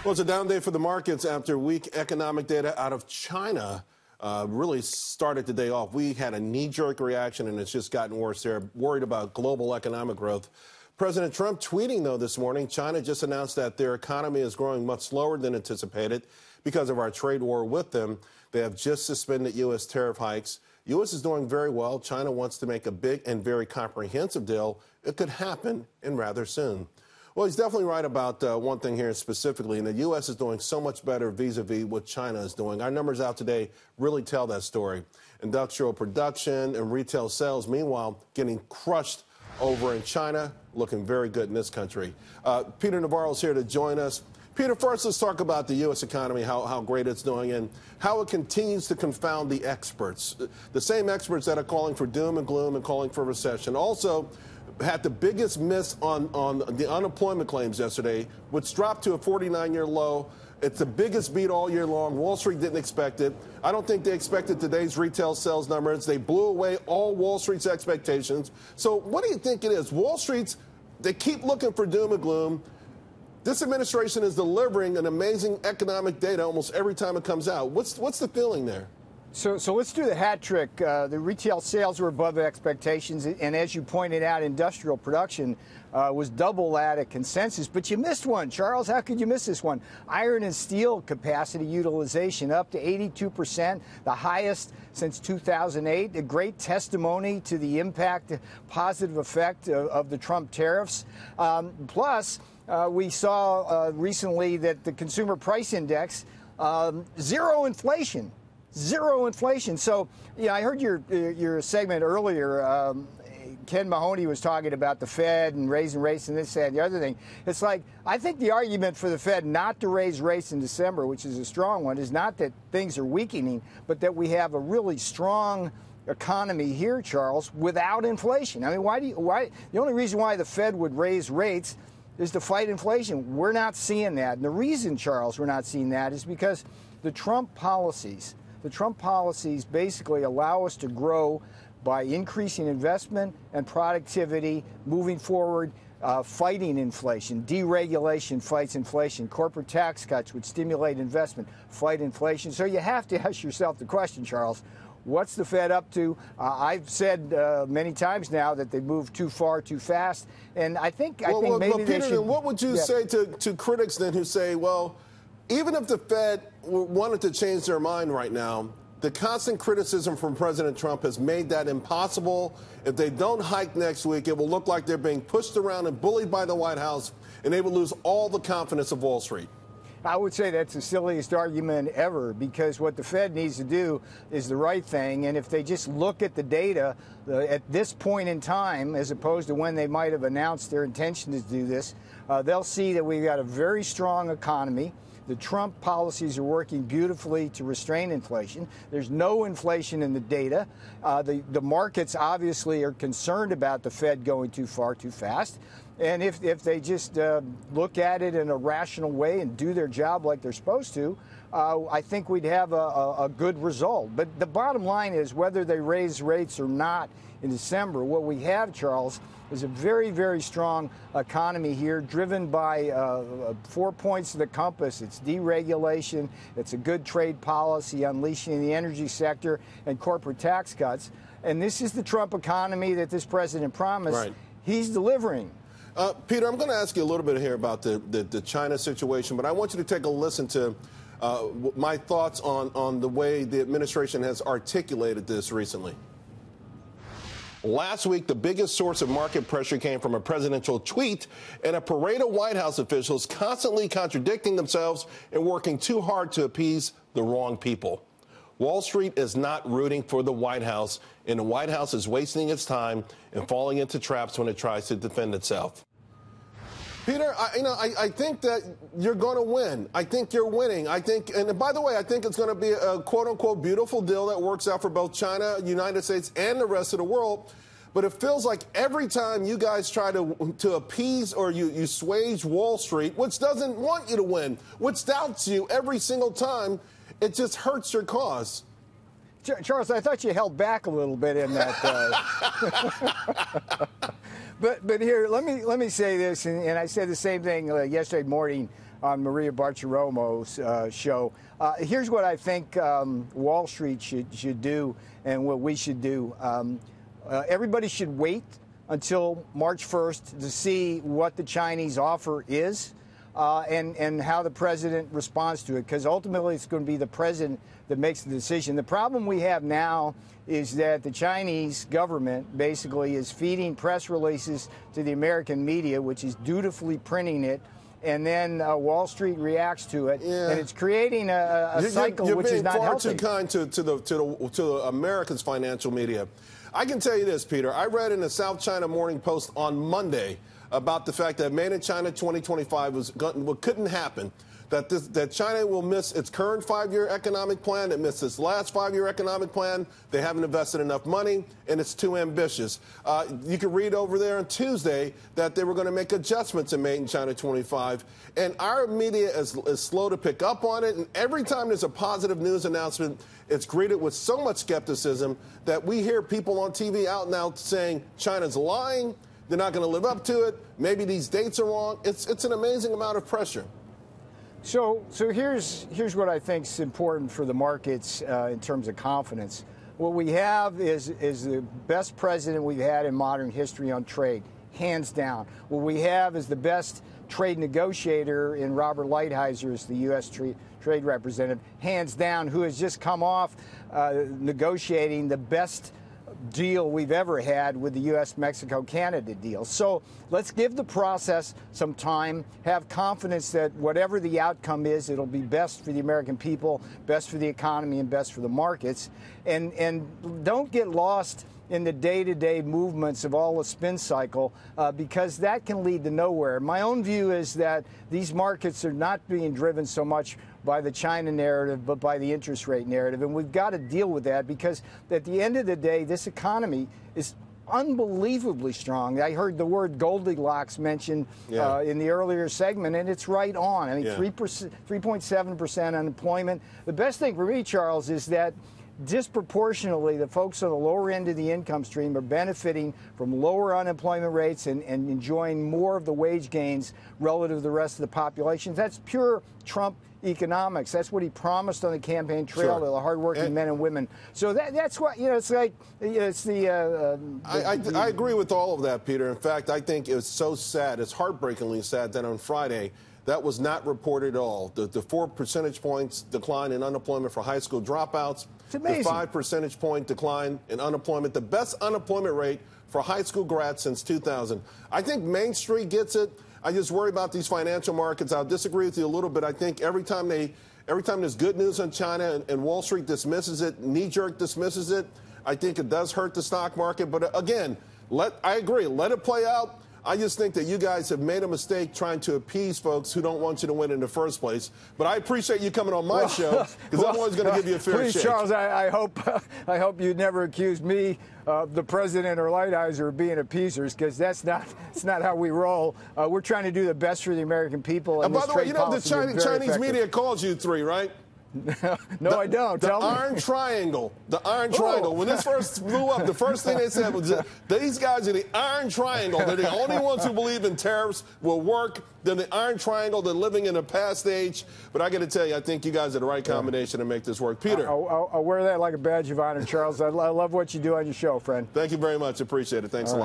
Well, it's a down day for the markets after weak economic data out of China really started the day off. We had a knee-jerk reaction, and it's just gotten worse there. Worried about global economic growth. President Trump tweeting, though, this morning, China just announced that their economy is growing much slower than anticipated because of our trade war with them. They have just suspended U.S. tariff hikes. U.S. is doing very well. China wants to make a big and very comprehensive deal. It could happen, and rather soon. Well, he's definitely right about one thing here specifically, and the U.S. is doing so much better vis-a-vis what China is doing. Our numbers out today really tell that story. Industrial production and retail sales, meanwhile, getting crushed over in China, looking very good in this country. Peter Navarro is here to join us. Peter, first, let's talk about the U.S. economy, how great it's doing, and how it continues to confound the experts, the same experts that are calling for doom and gloom and calling for recession. Also, had the biggest miss on the unemployment claims yesterday, which dropped to a 49-year low. It's the biggest beat all year long. Wall Street didn't expect it. I don't think they expected today's retail sales numbers. They blew away all Wall Street's expectations. So what do you think it is? Wall Street's, they keep looking for doom and gloom. This administration is delivering an amazing economic data almost every time it comes out. What's the feeling there? So let's do the hat trick. The retail sales were above expectations, and as you pointed out, industrial production was double that at consensus. But you missed one, Charles. How could you miss this one? Iron and steel capacity utilization up to 82%, the highest since 2008. A great testimony to the impact, positive effect of the Trump tariffs. Plus, we saw recently that the consumer price index, zero inflation. Zero inflation. So, yeah, I heard your segment earlier. Ken Mahoney was talking about the Fed and raising rates and this, that, and the other thing. It's like, I think the argument for the Fed not to raise rates in December, which is a strong one, is not that things are weakening, but that we have a really strong economy here, Charles, without inflation. I mean, why the only reason why the Fed would raise rates is to fight inflation. We're not seeing that. And the reason, Charles, we're not seeing that is because the Trump policies basically allow us to grow by increasing investment and productivity, moving forward, fighting inflation. Deregulation fights inflation. Corporate tax cuts would stimulate investment, fight inflation. So you have to ask yourself the question, Charles, what's the Fed up to? I've said many times now that they move too far, too fast, and I think maybe Peter, they should. What would you say to critics then who say, well, even if the Fed wanted to change their mind right now, the constant criticism from President Trump has made that impossible. If they don't hike next week, it will look like they're being pushed around and bullied by the White House, and they will lose all the confidence of Wall Street. I would say that's the silliest argument ever, because what the Fed needs to do is the right thing. And if they just look at the data at this point in time, as opposed to when they might have announced their intention to do this, they'll see that we've got a very strong economy. The Trump policies are working beautifully to restrain inflation. There's no inflation in the data. The markets obviously are concerned about the Fed going too far, too fast. And if they just look at it in a rational way and do their job like they're supposed to, I think we'd have a good result. But the bottom line is, whether they raise rates or not in December, what we have, Charles, is a very, very strong economy here, driven by 4 points of the compass. It's deregulation, it's a good trade policy, unleashing the energy sector, and corporate tax cuts. And this is the Trump economy that this president promised. Right. He's delivering. Peter, I'm going to ask you a little bit here about the China situation, but I want you to take a listen to my thoughts on the way the administration has articulated this recently. Last week, the biggest source of market pressure came from a presidential tweet and a parade of White House officials constantly contradicting themselves and working too hard to appease the wrong people. Wall Street is not rooting for the White House, and the White House is wasting its time and falling into traps when it tries to defend itself. Peter, I think that you're going to win. I think you're winning. I think, and by the way, I think it's going to be a quote-unquote beautiful deal that works out for both China, United States, and the rest of the world. But it feels like every time you guys try to appease or you assuage Wall Street, which doesn't want you to win, which doubts you every single time, it just hurts your cause. Charles, I thought you held back a little bit in that. But here, let me say this, and I said the same thing yesterday morning on Maria Bartiromo's show. Here's what I think Wall Street should do, and what we should do. Everybody should wait until March 1st to see what the Chinese offer is. And how the president responds to it, because ultimately it's going to be the president that makes the decision. The problem we have now is that the Chinese government basically is feeding press releases to the American media, which is dutifully printing it, and then Wall Street reacts to it, and it's creating a cycle which is not healthy. You're being far too kind to the America's financial media. I can tell you this, Peter. I read in the South China Morning Post on Monday about the fact that Made in China 2025 couldn't happen, that China will miss its current 5-year economic plan, it missed its last 5-year economic plan, they haven't invested enough money, and it's too ambitious. You can read over there on Tuesday that they were going to make adjustments in Made in China 25, and our media is slow to pick up on it, and every time there's a positive news announcement, it's greeted with so much skepticism that we hear people on TV out and out saying China's lying, they're not going to live up to it. Maybe these dates are wrong. It's an amazing amount of pressure. So here's what I think is important for the markets in terms of confidence. What we have is the best president we've had in modern history on trade, hands down. What we have is the best trade negotiator in Robert Lighthizer as the U.S. trade representative, hands down, who has just come off negotiating the best deal we've ever had with the U.S. Mexico-Canada deal. So let's give the process some time, have confidence that whatever the outcome is, it'll be best for the American people, best for the economy, and best for the markets. And don't get lost in the day-to-day movements of all the spin cycle, because that can lead to nowhere. My own view is that these markets are not being driven so much by the China narrative, but by the interest rate narrative. And we've got to deal with that, because at the end of the day, this economy is unbelievably strong. I heard the word Goldilocks mentioned in the earlier segment, and it's right on. I mean, 3.7% unemployment. The best thing for me, Charles, is that disproportionately, the folks on the lower end of the income stream are benefiting from lower unemployment rates and enjoying more of the wage gains relative to the rest of the population. That's pure Trump economics. That's what he promised on the campaign trail to the hardworking men and women. So that's what, it's like, it's I agree with all of that, Peter. In fact, I think it's so sad, it's heartbreakingly sad that on Friday, that was not reported at all. The 4 percentage points decline in unemployment for high school dropouts, the 5 percentage point decline in unemployment, the best unemployment rate for high school grads since 2000. I think Main Street gets it. I just worry about these financial markets. I'll disagree with you a little bit. I think every time there's good news on China and Wall Street dismisses it, knee-jerk dismisses it, I think it does hurt the stock market. But again, I agree. Let it play out. I just think that you guys have made a mistake trying to appease folks who don't want you to win in the first place. But I appreciate you coming on my show, because I'm always going to give you a fair shake. Charles, I hope you never accuse me, the president or Lighthizer, of being appeasers, because that's not how we roll. We're trying to do the best for the American people. And by the way, you know the Chinese media calls you three, right? No, I don't. The Iron Triangle. The Iron Triangle. When this first blew up, the first thing they said was these guys are the Iron Triangle. They're the only ones who believe in tariffs will work. They're the Iron Triangle. They're living in a past age. But I got to tell you, I think you guys are the right combination to make this work. Peter. I'll wear that like a badge of honor, Charles. I love what you do on your show, friend. Thank you very much. Appreciate it. Thanks a lot.